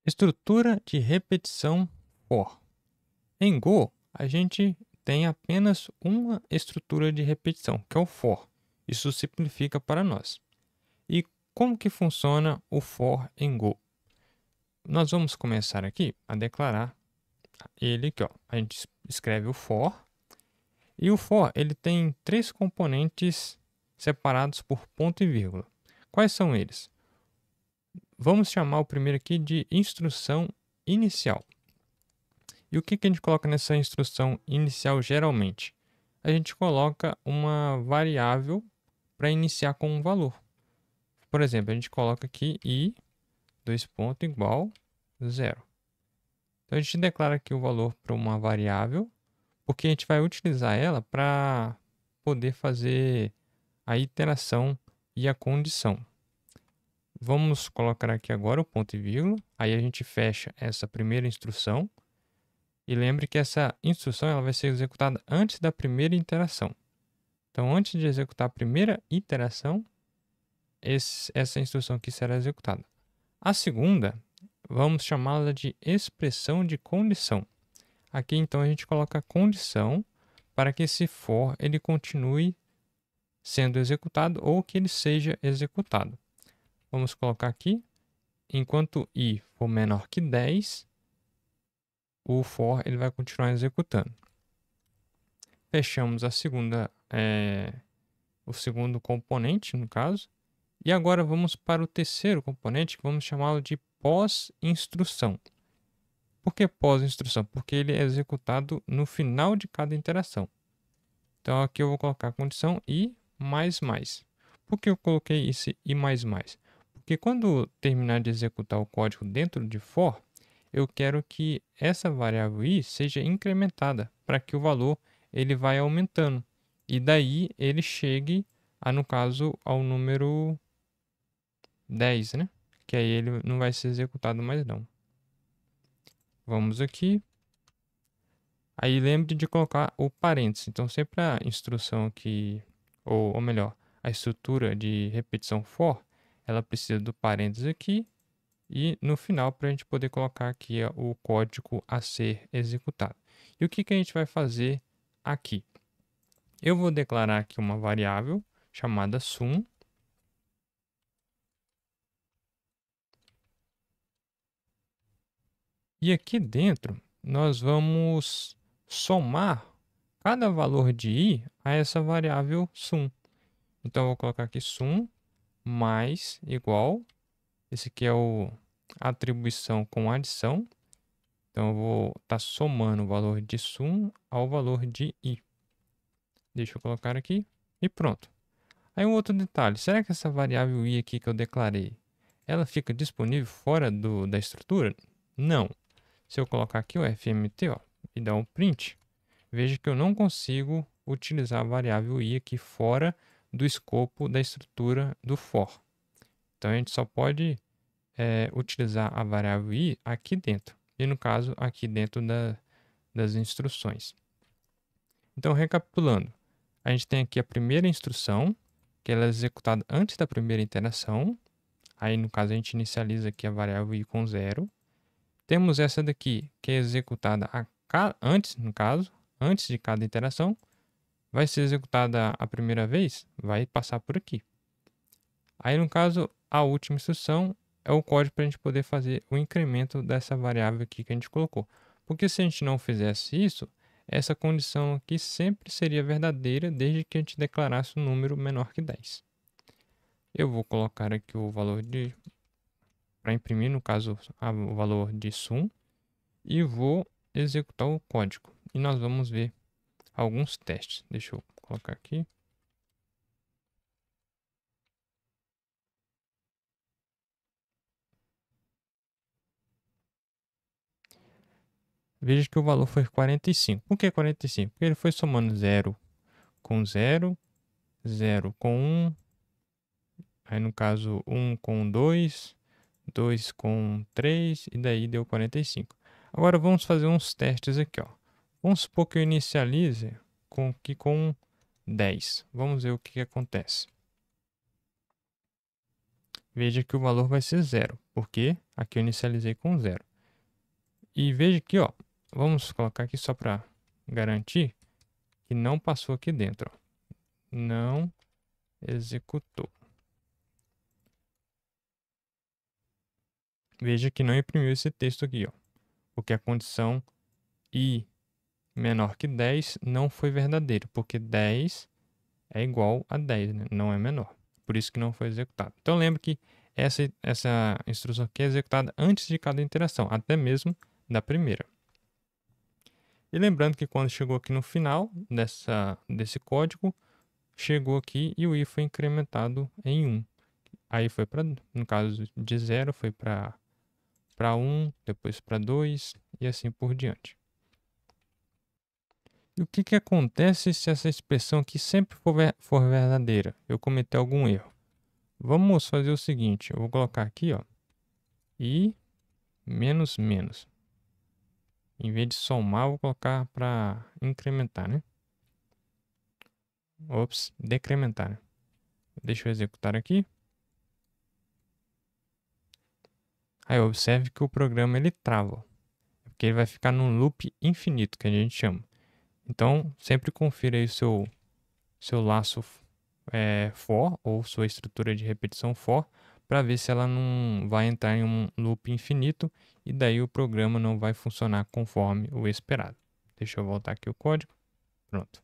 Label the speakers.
Speaker 1: Estrutura de repetição for. Em Go, a gente tem apenas uma estrutura de repetição, que é o for. Isso simplifica para nós. E como que funciona o for em Go? Nós vamos começar aqui a declarar ele aqui, ó. A gente escreve o for. E o for, ele tem três componentes separados por ponto e vírgula. Quais são eles? Vamos chamar o primeiro aqui de instrução inicial. E o que a gente coloca nessa instrução inicial geralmente? A gente coloca uma variável para iniciar com um valor. Por exemplo, a gente coloca aqui i, dois pontos, igual 0. Então, a gente declara aqui o valor para uma variável, porque a gente vai utilizar ela para poder fazer a iteração e a condição. Vamos colocar aqui agora o ponto e vírgula, aí a gente fecha essa primeira instrução. E lembre que essa instrução ela vai ser executada antes da primeira iteração. Então, antes de executar a primeira iteração, essa instrução aqui será executada. A segunda, vamos chamá-la de expressão de condição. Aqui, então, a gente coloca a condição para que esse for ele continue sendo executado ou que ele seja executado. Vamos colocar aqui, enquanto i for menor que 10, o for ele vai continuar executando. Fechamos a o segundo componente, no caso. E agora vamos para o terceiro componente, que vamos chamá-lo de pós-instrução. Por que pós-instrução? Porque ele é executado no final de cada interação. Então aqui eu vou colocar a condição i mais mais. Por que eu coloquei esse i mais mais? Porque quando terminar de executar o código dentro de for, eu quero que essa variável i seja incrementada para que o valor ele vai aumentando. E daí ele chegue, no caso, ao número 10, né? Que aí ele não vai ser executado mais não. Vamos aqui. Aí lembre de colocar o parênteses. Então, sempre a instrução aqui, ou melhor, a estrutura de repetição for, ela precisa do parênteses aqui e no final para a gente poder colocar aqui o código a ser executado. E o que a gente vai fazer aqui? Eu vou declarar aqui uma variável chamada sum. E aqui dentro nós vamos somar cada valor de i a essa variável sum. Então eu vou colocar aqui sum mais igual. Esse aqui é a atribuição com adição. Então eu vou estar somando o valor de sum ao valor de i. Deixa eu colocar aqui e pronto. Aí um outro detalhe, será que essa variável i aqui que eu declarei, ela fica disponível fora da estrutura? Não. Se eu colocar aqui o fmt ó, e dar um print, veja que eu não consigo utilizar a variável i aqui fora do escopo da estrutura do for. Então a gente só pode utilizar a variável i aqui dentro, e no caso aqui dentro das instruções. Então recapitulando, a gente tem aqui a primeira instrução, que ela é executada antes da primeira iteração. Aí no caso a gente inicializa aqui a variável i com 0. Temos essa daqui, que é executada antes, no caso, antes de cada iteração. Vai ser executada a primeira vez, vai passar por aqui. Aí, no caso, a última instrução é o código para a gente poder fazer o incremento dessa variável aqui que a gente colocou. Porque se a gente não fizesse isso, essa condição aqui sempre seria verdadeira desde que a gente declarasse um número menor que 10. Eu vou colocar aqui o valor para imprimir, no caso, o valor de sum, e vou executar o código. E nós vamos ver alguns testes. Deixa eu colocar aqui. Veja que o valor foi 45. Por que 45? Porque ele foi somando 0 com 0, 0 com 1, aí no caso 1 com 2, 2 com 3 e daí deu 45. Agora vamos fazer uns testes aqui, ó. Vamos supor que eu inicialize com 10. Vamos ver o que acontece. veja que o valor vai ser 0, porque aqui eu inicializei com 0. E veja aqui, ó, vamos colocar aqui só para garantir que não passou aqui dentro. Ó. Não executou. Veja que não imprimiu esse texto aqui, ó, porque a condição i menor que 10 não foi verdadeira, porque 10 é igual a 10, né? Não é menor. Por isso que não foi executado. Então lembre que essa instrução aqui é executada antes de cada interação, até mesmo da primeira. E lembrando que quando chegou aqui no final desse código, chegou aqui e o i foi incrementado em 1. Aí foi para, no caso de 0, foi para 1, depois para 2 e assim por diante. E o que acontece se essa expressão aqui sempre for verdadeira? Eu cometer algum erro. Vamos fazer o seguinte, eu vou colocar aqui, ó, i menos menos. Em vez de somar, eu vou colocar para incrementar, né? Ops, decrementar, né? Deixa eu executar aqui. Aí observe que o programa ele trava, porque ele vai ficar num loop infinito, que a gente chama. Então, sempre confira aí o seu laço for, ou sua estrutura de repetição for, para ver se ela não vai entrar em um loop infinito e daí o programa não vai funcionar conforme o esperado. Deixa eu voltar aqui o código. Pronto.